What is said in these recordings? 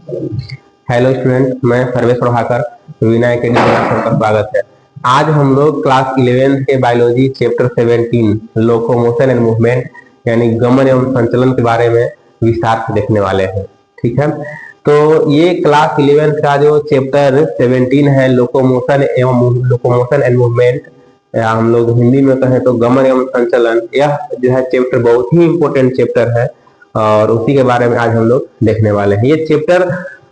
Hello student, मैं Sarvesh Prabhakar, Veena academy में आप सबका स्वागत है। आज हम लोग क्लास 11 के biology chapter 17 locomotion and movement यानी गमन एवं संचलन के बारे में विस्तार से देखने वाले हैं। ठीक है, तो ये क्लास 11 का जो चैप्टर 17 है लोकोमोशन एंड मूवमेंट, या हम लोग हिंदी में कहें तो गमन एवं संचलन, यह जो है चैप्टर बहुत ही इंपॉर्टेंट चैप्टर है और उसी के बारे में आज हम लोग देखने वाले हैं। ये चैप्टर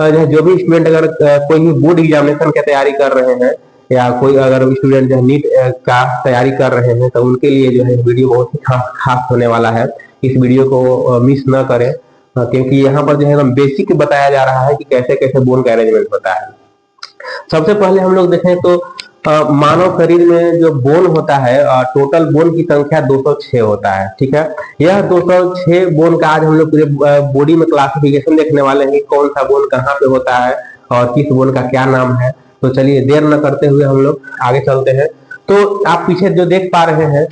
जो भी स्टूडेंट अगर कोई भी बोर्ड एग्जामिनेशन की तैयारी कर रहे हैं या कोई अगर स्टूडेंट जो नीट का तैयारी कर रहे हैं तो उनके लिए जो है वीडियो बहुत ही खास होने वाला है। इस वीडियो को मिस न करें क्योंकि यहाँ पर जो है एकदम बेसिक बताया जा रहा है कि कैसे कैसे बोन का अरेंजमेंट होता है। सबसे पहले हम लोग देखें तो मानव शरीर में जो बोन होता है टोटल बोन की संख्या 206 होता है। ठीक है, यह 206 बोन का आज हम लोग पूरे बॉडी में क्लासिफिकेशन देखने वाले हैं, कौन सा बोन कहाँ पे होता है और किस बोन का क्या नाम है। तो चलिए देर न करते हुए हम लोग आगे चलते हैं। तो आप पीछे जो देख पा रहे हैं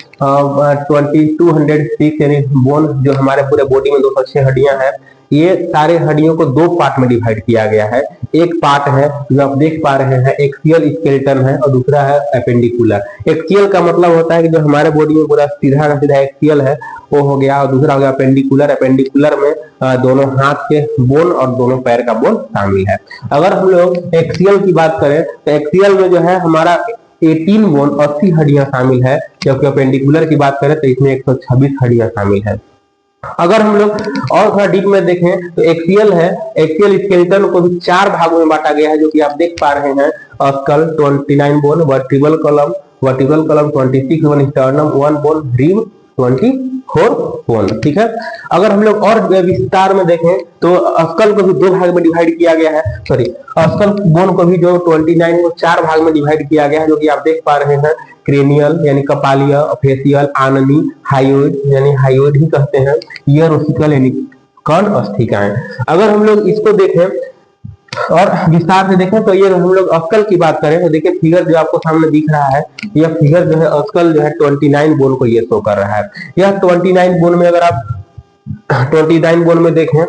2206 यानी बोन जो हमारे पूरे बॉडी में 206 हड्डियां हैं, ये सारे हड्डियों को दो पार्ट में डिवाइड किया गया है। एक पार्ट है जो आप देख पा रहे हैं एक्सियल स्केलेटन है और दूसरा है एपेंडिकुलर। एक्सियल का मतलब होता है कि जो हमारे बॉडी में पूरा सीधा का सीधा एक्सियल है वो हो गया, और दूसरा हो गया एपेंडिकुलर। एपेंडिकुलर में दोनों हाथ के बोन और दोनों पैर का बोन शामिल है। अगर हम लोग एक्सियल की बात करें तो एक्सियल में जो है हमारा 18 बोन 80 हड्डियां शामिल है, जबकि एपेंडिकुलर की बात करें तो इसमें 126 हड्डियां शामिल है। अगर हम लोग और थोड़ा डीप में देखें तो एक्सियल है, एक्सियल स्केलेटन को भी 4 भागों में बांटा गया है जो कि आप देख पा रहे हैं। Skull 29 bone, vertebral column 26 bone, sternum 1 bone, rib 24 bone. ठीक है, अगर हम लोग और विस्तार में देखें तो स्कल को भी 2 भाग में डिवाइड किया गया है। सॉरी, स्कल बोन को भी जो 29 को 4 भाग में डिवाइड किया गया है जो कि आप देख पा रहे हैं। क्रेनियल यानी कपालीय, फेसियल, आननी, हाइयोइड यानी हाइयोइड ही कहते हैं, ईयर ओसिकल यानी कर्ण अस्थिकाएं। अगर हम लोग इसको देखें और विस्तार से देखें तो ये हम लोग स्कल की बात करें तो देखिए फिगर जो आपको सामने दिख रहा है, यह फिगर जो है स्कल जो है 29 बोन को ये शो कर रहा है। यह 29 बोन में अगर आप 29 बोन में देखें,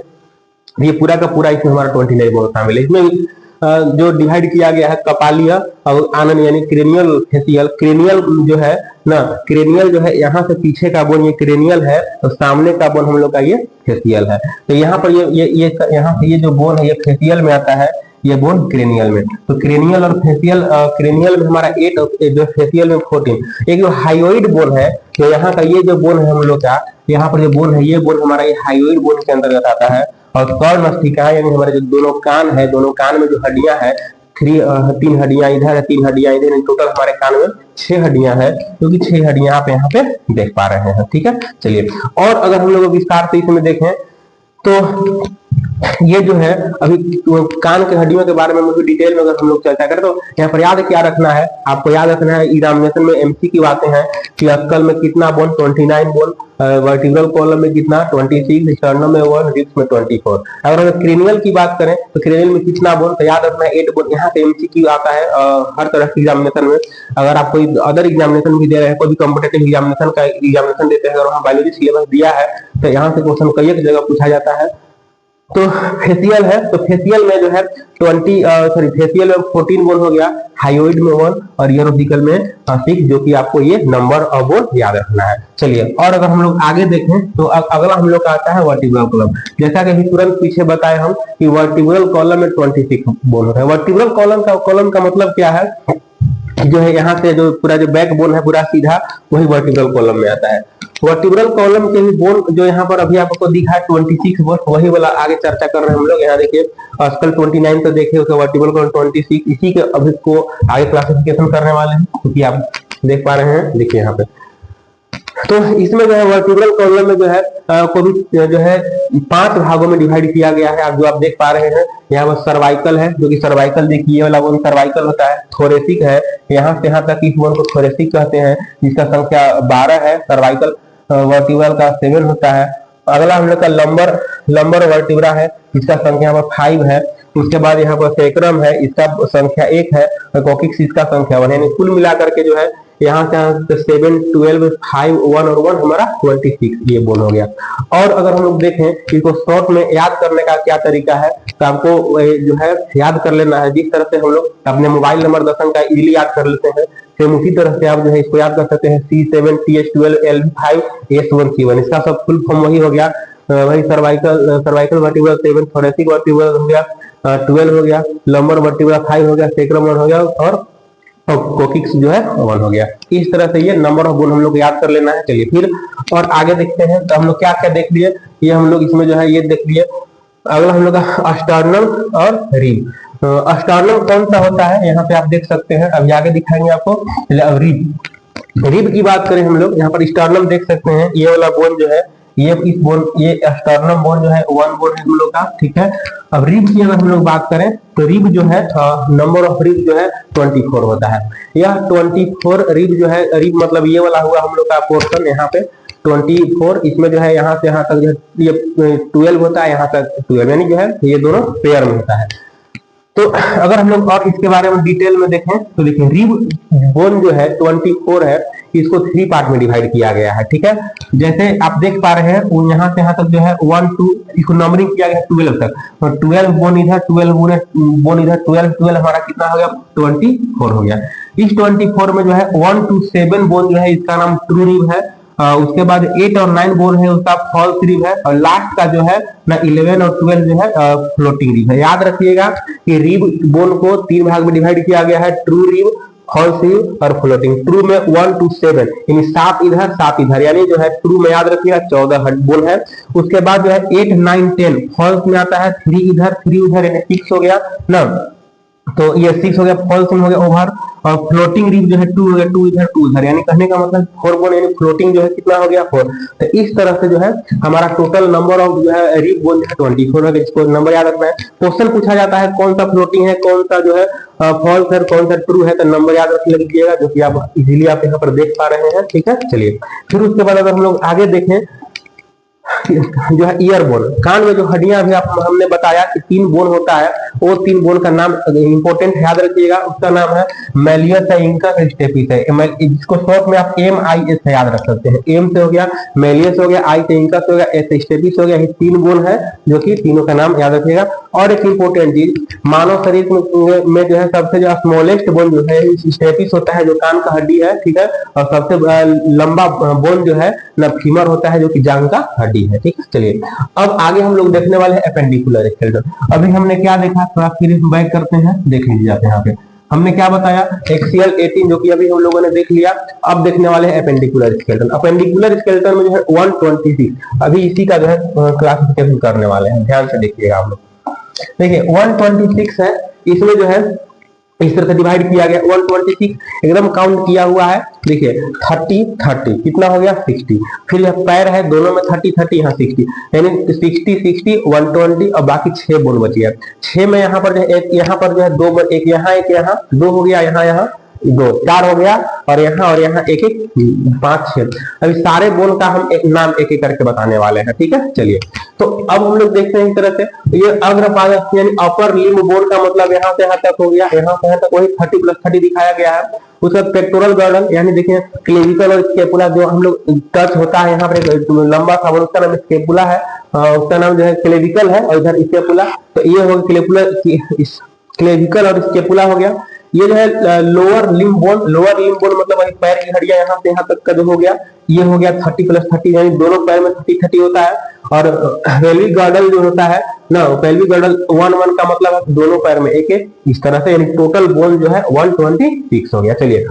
ये पूरा का पूरा इसमें हमारा 29 बोन शामिल है। इसमें जो डिवाइड किया गया है कपालीय और आनन यानी क्रेनियल, फेसियल। क्रेनियल जो है ना, क्रेनियल जो है यहाँ से पीछे का बोन ये क्रेनियल है, तो सामने का बोन हम लोग का ये फेसियल है। तो यहाँ पर ये यहाँ से ये जो बोन है ये फेसियल में आता है, ये बोन क्रेनियल में। तो क्रेनियल और फेसियल, क्रेनियल में हमारा 8 जो फेसियल में 14। एक जो हाइयोइड बोन है, तो यहाँ का ये जो बोन है हम लोग का, यहाँ पर जो बोन है ये बोन हमारा ये हाइयोइड बोन के अंतर्गत आता है। और कर्ण अस्थिका यानी हमारे जो दोनों कान है, दोनों कान में जो हड्डियां है 3 हड्डियां इधर है, 3 हड्डियां इधर, टोटल हमारे कान में 6 हड्डियां है, क्योंकि 6 हड्डियां आप यहाँ पे देख पा रहे हैं। ठीक है, चलिए और अगर हम लोग विस्तार से इसमें देखें तो ये जो है अभी कान के हड्डियों के बारे में मुझे डिटेल में अगर हम लोग चर्चा करें तो यहाँ पर याद क्या रखना है, आपको याद रखना है एग्जामिनेशन में एमसी की बातें हैं कि स्कल में कितना बोन 29 बोन, वर्टिब्रल कॉलम में कितना 26, स्टर्नम में 1, रिब्स में 24। अगर हम क्रेनियल की बात करें तो क्रेनियल में कितना बोन, तो याद रखना है 8 बोन। यहाँ पे एमसीक्यू आता है हर तरह के एग्जामिनेशन में। अगर आप कोई अदर एग्जामिनेशन भी दे रहे हैं, कोई भी कॉम्पिटेटिव एग्जामिनेशन देते हैं, अगर वहाँ बायोलॉजी सिलेबस दिया है तो यहाँ से क्वेश्चन कई एक जगह पूछा जाता है। तो फेसियल है, तो फेसियल में जो है फेसियल में 14 बोन हो गया, हाइयोइड में 1 और ईयरोसिकल में 6, जो कि आपको ये नंबर और बोन याद रखना है। चलिए और अगर हम लोग आगे देखें तो अगला हम लोग का आता है वर्टिब्रल कॉलम। जैसा कि तुरंत पीछे बताए हम कि वर्टिब्रल कॉलम में 26 बोन होता है। वर्टिब्रल कॉलम का मतलब क्या है, जो है यहाँ से जो पूरा जो बैक बोन है पूरा सीधा, वही वर्टिब्रल कॉलम में आता है। वर्टिब्रल कॉलम के भी बोन जो यहाँ पर अभी आपको दिखा है 26 बोन, वही वाला आगे चर्चा कर रहे हैं हम लोग। यहाँ देखिए स्कल 29 तो देखिए, उसका वर्टिब्रल कॉलम 26, इसी के अभी को आगे क्लासिफिकेशन करने वाले हैं, क्योंकि आप देख पा रहे हैं। देखिए यहाँ पे तो इसमें जो है वर्टिब्रल कॉलम में जो है को भी जो है 5 भागों में डिवाइड किया गया है। आप जो आप देख पा रहे हैं यहाँ पर सर्वाइकल है, जो कि सर्वाइकल देखिए वाला बोन सर्वाइकल होता है। थोरेसिक है, यहाँ से यहाँ तक इस बोन को थोरेसिक कहते हैं, जिसका संख्या 12 है। सर्वाइकल वर्टिब्रल का 7 होता है। अगला हम लोग का लंबर वर्टिब्रा है, इसका संख्या यहाँ पर 5 है। उसके बाद यहाँ पर सेक्रम है, इसका संख्या 1 है, और कोकिक्स इसका संख्या 1 है। यानी कुल मिलाकर के जो है यहाँ से 7, 12, 5, 1 और 1 हमारा 26 ये बोन हो गया। और अगर हम लोग देखें इसको शॉर्ट में याद करने का क्या तरीका है, तो आपको जो है याद कर लेना है। जिस तरह से हम लोग अपने मोबाइल नंबर 10 अंक का इजीली याद कर लेते हैं, सेम उसी तरह से आप जो है इसको याद कर सकते हैं। C7TH12LV5S1C1, इसका सब फुल फॉर्म वही हो गया। वही सर्वाइकल वर्टिब्रल 7, थोरेसिक वर्टिब्रल हो गया 12 हो गया, लंबर वर्टिब्रल 5 हो गया, सेक्रम 1 हो गया और कोकिक्स जो है 1 हो गया। इस तरह से ये नंबर ऑफ बोन हम लोग याद कर लेना है। चलिए फिर और आगे देखते हैं। तो हम लोग क्या क्या देख लिए, ये हम लोग इसमें जो है ये देख लिए। अगला हम लोग का स्टर्नम और रिब। स्टर्नम कौन सा होता है यहाँ पे आप देख सकते हैं, अभी आगे दिखाएंगे आपको। रिब की बात करें हम लोग, यहाँ पर स्टर्नम देख सकते हैं, ये वाला बोन जो है ये इस बोन, ये स्टर्नम बोन जो है 1 बोन है हम लोग का, ठीक है। अब रिब की अगर हम लोग बात करें तो रिब जो है नंबर ऑफ रिब जो है 24 होता है। यह 24 रिब जो है, रिब मतलब ये वाला हुआ हम लोग का पोर्शन, यहाँ पे 24, इसमें जो है यहाँ से यहाँ तक जो है ये 12 होता है, यहाँ तक 12, यानी जो है ये दोनों पेयर में होता है। तो अगर हम लोग और इसके बारे में डिटेल में देखें तो देखिए रिब बोन जो है 24 है, इसको 3 पार्ट में डिवाइड किया गया है, ठीक है। जैसे आप देख पा रहे हैं यहाँ से यहाँ तक जो है 1 2, इसको नंबरिंग किया गया है 12 तक, और 12 बोन इधर, 12 बोन इधर, 12 हमारा कितना हो गया 24 हो गया। इस 24 में जो है 1 to 7 बोन जो है इसका नाम ट्रू रिब है, उसके बाद 8 और 9 बोन है उसका फॉल्स रिब है, और लास्ट का जो है ना 11 और 12 जो है फ्लोटिंग रिब है। याद रखिएगा कि रिब बोन को 3 भाग में डिवाइड किया गया है, ट्रू रिब, फॉल्स रिब और फ्लोटिंग। ट्रू में 1 to 7 यानी 7 इधर 7 इधर, यानी जो है ट्रू में याद रखिएगा 14 बोन है। उसके बाद जो है 8 9 10 फॉल्स में आता है 3 इधर 3 उधर, यानी 6 हो गया ना, तो ये 6 हो गया, फॉल्स में हो गया ओवर, और फ्लोटिंग रिब जो है 2 हो गया, 2 इधर 2 उधर, यानी कहने का मतलब 4 बोन, यानी फ्लोटिंग जो है कितना हो गया 4। तो इस तरह से जो है हमारा टोटल नंबर ऑफ जो है रिब बोन जो है 24 है, इसको नंबर याद रखना है। क्वेश्चन पूछा जाता है कौन सा फ्लोटिंग है, कौन सा जो है फॉल्स है, कौन सा ट्रू है, तो नंबर याद रख लीजिएगा, जो कि आप इजीली आप यहाँ पर देख पा रहे हैं, ठीक है। चलिए फिर उसके बाद अगर हम लोग आगे देखें जो है ईयर बोन, कान में जो हड्डियां भी हमने बताया कि 3 बोन होता है, वो 3 बोन का नाम इंपॉर्टेंट याद रखिएगा, उसका नाम है मैलियस है, इंकस है, स्टेपिस है। इसको शॉर्ट में आप MIS से याद रख सकते हैं। M से हो गया मैलियस हो गया, I से इंकस हो गया, S से स्टेपिस हो गया। ये 3 बोन है जो कि तीनों का नाम याद रखिएगा। और एक इंपॉर्टेंट चीज, मानव शरीर में जो है सबसे जो स्मॉलेस्ट बोन जो है स्टेपिस होता है, जो कान का हड्डी है, ठीक है। और सबसे लंबा बोन जो है ना फीमर होता है, जो कि जांघ का हड्डी है, ठीक है। चलिए अब आगे हम लोग देखने वाले हैं एपेंडिकुलर स्केलेटन। अभी हमने क्या देखा, थोड़ा फिर बैक करते हैं, देख लीजिए आप यहाँ पे हमने क्या बताया, एक्सियल 18 जो कि अभी हम लोगों ने देख लिया। अब देखने वाले हैं एपेंडिकुलर स्केलेटन। एपेंडिकुलर स्केलेटन में जो है 126, अभी इसी का जो है क्लासिफिकेशन करने वाले हैं, ध्यान से देखिएगा आप लोग। देखिए 126 है, इसमें जो है इस तरह से डिवाइड किया गया। 126 एकदम काउंट किया हुआ है, देखिए 30 30 कितना हो गया 60। फिर यह पैर है, दोनों में 30 30 यहाँ 60, यानी 60 60 120, और बाकी 6 बोन बची है। 6 में यहाँ पर जो है एक यहाँ पर जो है 2, एक यहाँ 2 हो गया, यहाँ 2, 4 हो गया, और यहाँ एक 5 6। अभी सारे बोन का हम एक नाम एक एक करके बताने वाले हैं, ठीक है। चलिए तो अब हम लोग देखते हैं इस तरह से। ये अग्रपादस्थ यानी अपर लिम्ब बोन का मतलब यहाँ से यहाँ तक हो गया, यहाँ से यहाँ तक वही 30 + 30 दिखाया गया है। उसका पेक्टोरल गर्डल यानी देखिए क्लेविकल और स्केपुला जो हम लोग टच होता है, यहाँ पर लंबा सा बोन, उसका नाम स्केपुला है, उसका नाम जो है क्लेविकल है, और इधर स्केपुला। तो ये हो क्लेविकल और स्केपुला हो गया। ये जो है लोअर लिम्ब बोन मतलब वही पैर की हड्डियां यहाँ से यहाँ तक का जो हो गया, ये हो गया 30 + 30, यानी दोनों पैर में 30 30 होता है। और पेल्विक गर्डल जो होता है ना, पेल्विक गर्डल 1 1 का मतलब है दोनों पैर में एक एक, इस तरह से, यानी टोटल बोन जो है 126 हो गया। चलिए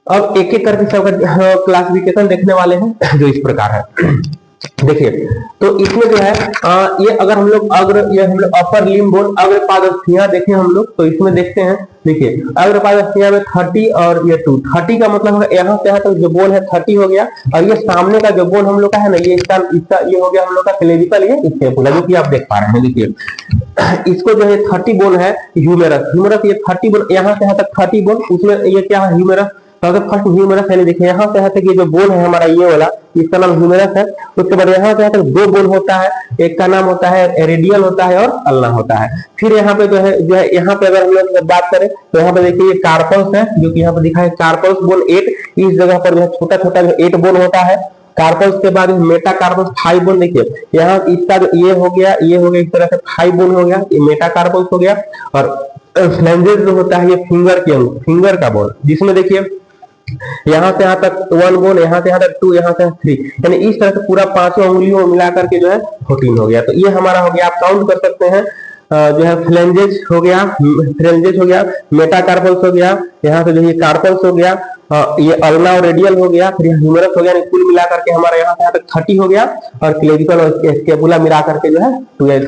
अब एक एक करके सबका क्लासिफिकेशन देखने वाले हैं, जो इस प्रकार है। देखिए तो इसमें जो है ये अगर हम लोग ये हम लोग अपर लिम्ब बोन अग्रपादस्थियां देखें हम लोग, तो इसमें देखते हैं। देखिए अग्रपादस्थियां में 30 और ये 2, 30 का मतलब है यहाँ से यहाँ तक जो बोन है 30 हो गया, और ये सामने का जो बोन हम लोग का है ना, ये इसका ये हो गया हम लोग का क्लेविकल, ये स्केपुला, जो कि आप देख पा रहे हैं। देखिए इसको जो है 30 बोन है ह्यूमेरस, ये 30 बोन, यहाँ से यहाँ तक 30 बोन, उसमें ये क्या है ह्यूमेरस। तो फर्स्ट ह्यूमेरस है, देखिए यहाँ से यहाँ तक ये जो बोन है हमारा ये वाला, इसका नाम ह्यूमेरस है। उसके बाद यहाँ से यहाँ तक 2 बोन होता है, एक का नाम होता है रेडियल होता है और अल्ना होता है। फिर यहाँ पे जो है यहाँ पे अगर हम लोग बात करें तो यहाँ पे देखिए ये कार्पल्स है, जो कि यहाँ पे दिखा है कार्पल्स बोन 8, इस जगह पर जो है छोटा छोटा जो 8 बोन होता है। कार्पल्स के बाद मेटा कार्पल्स 5 बोन। देखिए यहाँ इसका जो ये हो गया इस तरह से 5 बोन हो गया, ये मेटा कार्पल्स हो गया। और फ्लैंजेस जो होता है ये फिंगर के अंग, फिंगर का बोन, जिसमें देखिए यहाँ से यहाँ तक 1 बोन, यहाँ से यहाँ तक 2, यहाँ से 3, यानी इस तरह से पूरा 5 उंगलियों मिलाकर के जो है 14 हो गया। तो ये हमारा हो गया, आप काउंट कर सकते हैं जो है फ्लैंजेस हो गया, मेटाकार्पल्स हो गया, यहाँ से जो ये कार्पल्स हो गया, ये अल्ना और रेडियल हो गया, फिर ह्यूमरस हो गया। कुल मिलाकर के हमारा यहाँ से यहाँ तक 30 हो गया, और क्लेविकल और स्केपुला मिला करके जो है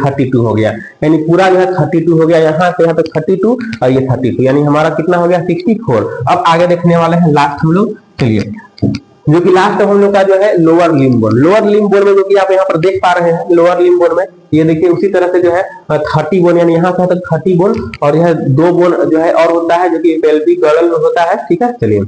32 हो गया, यानी पूरा जो है 32 हो गया, यहाँ से यहाँ तक 32 और ये 32, यानी हमारा कितना हो गया 64। अब आगे देखने वाले हैं लास्ट हम लोग, चलिए, जो कि लास्ट हम लोग का जो है lower limb bone. Lower limb bone में जो कि आप यहाँ पर देख पा रहे हैं, लोअर लिम्ब बोन में ये देखिए उसी तरह से जो है 30 बोन, यानी यहाँ से तक 30 बोन, और यह 2 बोन जो है और होता है जो कि पेल्विक गर्डल में होता है। ठीक है, चलिए,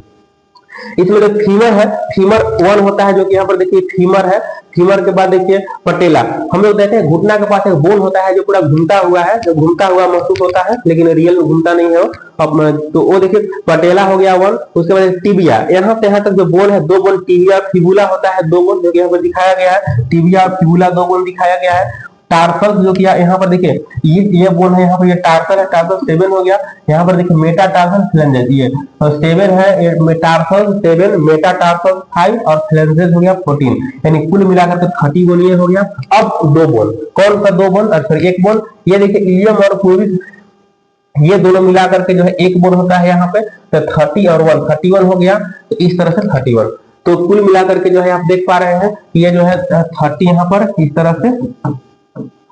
इसमें जो फीमर है, फीमर 1 होता है, जो कि यहाँ पर देखिए फीमर है। फीमर के बाद देखिए पटेला, हम लोग देखते हैं घुटना के पास एक बोन होता है जो पूरा घूमता हुआ है, जो घूमता हुआ महसूस होता है, लेकिन रियल में घूमता नहीं है वो। अब तो वो देखिए पटेला हो गया 1। उसके बाद टिबिया, यहाँ से यहाँ तक जो बोन है 2 बोन, टिबिया फिबुला होता है 2 बोन, जो कि यहाँ पर दिखाया गया है, टिबिया और फिबुला 2 बोन दिखाया गया है। टार्सल जो कि यहाँ पर देखिए ये बोन है, यहाँ पर ये टार्सल है, टार्सल 7 हो गया। यहाँ पर देखिए मेटाटार्सल फ्लैंजेस, ये 7 है, टार्सल 7, मेटाटार्सल 5 और फ्लैंजेस हो गया 14, यानी कुल मिलाकर के 30 बोन ये हो गया। अब 2 बोन, कौन सा 2 बोन, सॉरी 1 बोन, ये देखिए इलियम और प्यूबिस, ये दोनों मिलाकर के जो है 1 बोन होता है यहाँ पे, तो 30 और 1 31 हो गया। तो इस तरह से 31, तो कुल मिलाकर के जो है आप देख पा रहे हैं ये जो है 30 यहाँ पर इस तरह से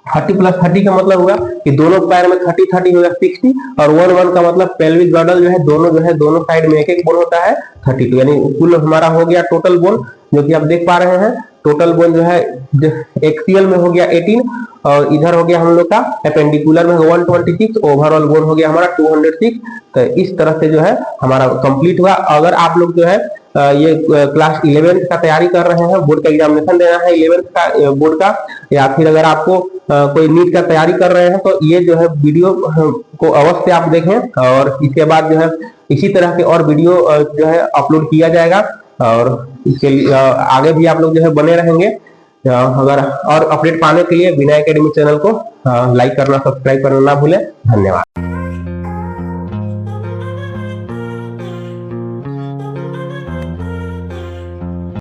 30 प्लस 30 का मतलब हुआ कि दोनों पैर में 30 30 हो गया 60, और 1 1 का मतलब पेल्विक गर्डल जो है दोनों साइड में एक बोन होता है 32, यानी कुल हमारा हो गया टोटल बोन, जो कि आप देख पा रहे हैं। टोटल बोन जो है एक्सियल में हो गया 18, और इधर हो गया हम लोग का एपेंडिकुलर में 126, ओवरऑल बोन हो गया हमारा 206। तो इस तरह से जो है हमारा कंप्लीट हुआ। अगर आप लोग जो है ये क्लास 11 का तैयारी कर रहे हैं, बोर्ड का एग्जामिनेशन देना है 11 का बोर्ड का, या फिर अगर आपको कोई नीट का तैयारी कर रहे हैं, तो ये जो है वीडियो को अवश्य आप देखें। और इसके बाद जो है इसी तरह के और वीडियो जो है अपलोड किया जाएगा, और इसके लिए आगे भी आप लोग जो है बने रहेंगे। अगर और अपडेट पाने के लिए विनय एकेडमी चैनल को लाइक करना, सब्सक्राइब करना ना भूलें। धन्यवाद।